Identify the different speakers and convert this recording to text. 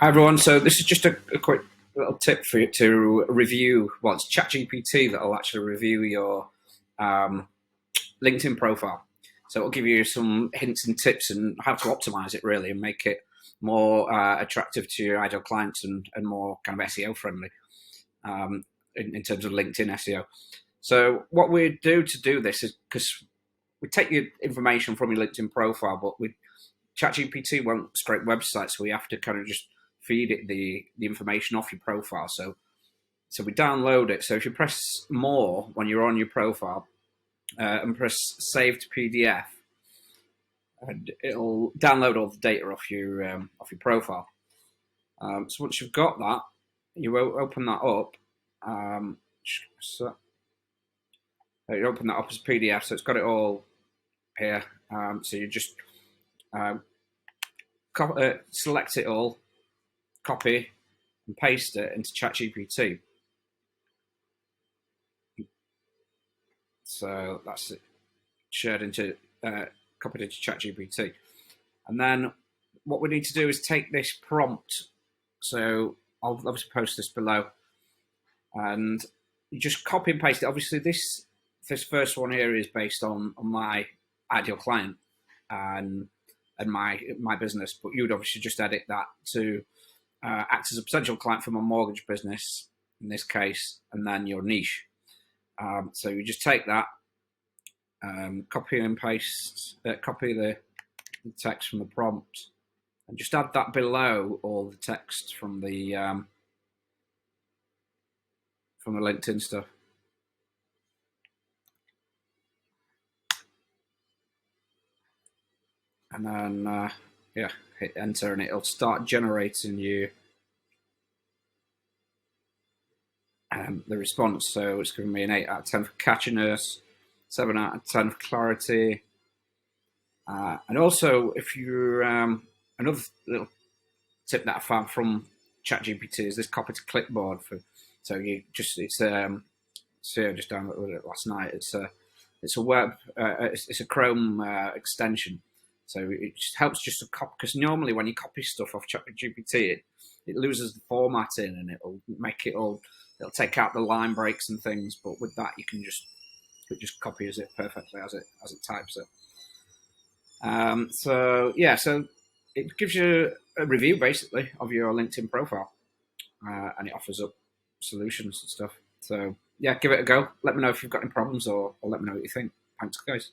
Speaker 1: Hi everyone, so this is just a quick little tip for you to review. Well, it's ChatGPT that will actually review your LinkedIn profile. So it'll give you some hints and tips on how to optimize it really and make it more attractive to your ideal clients and more kind of SEO friendly in terms of LinkedIn SEO. So what we do to do this is, because we take your information from your LinkedIn profile, but ChatGPT won't scrape websites, so we have to kind of just feed it the information off your profile. So we download it. So if you press more when you're on your profile and press save to PDF, and it'll download all the data off your profile. So once you've got that, you open that up. So you open that up as a PDF. So it's got it all here. So you just select it all, copy and paste it into ChatGPT. So that's it, shared into, copied into ChatGPT. And then what we need to do is take this prompt. So I'll obviously post this below, and you just copy and paste it. Obviously, this first one here is based on my ideal client and my business, but you would obviously just edit that to act as a potential client for my mortgage business in this case, and then your niche. So you just take that, copy and paste, copy the text from the prompt, and just add that below all the text from the LinkedIn stuff. And then yeah, hit enter, and it'll start generating you the response. So it's giving me an 8 out of 10 for catchiness, 7 out of 10 for clarity, and also if you're another little tip that I found from ChatGPT is this copy to clipboard. So you just it's so I just downloaded it last night. It's a web it's a Chrome extension. So it just helps just to copy, because normally when you copy stuff off ChatGPT, it loses the formatting and it'll make it all. It'll take out the line breaks and things. But with that, you can it just copies it perfectly as it types it. So yeah, so it gives you a review basically of your LinkedIn profile, and it offers up solutions and stuff. So yeah, give it a go. Let me know if you've got any problems, or let me know what you think. Thanks, guys.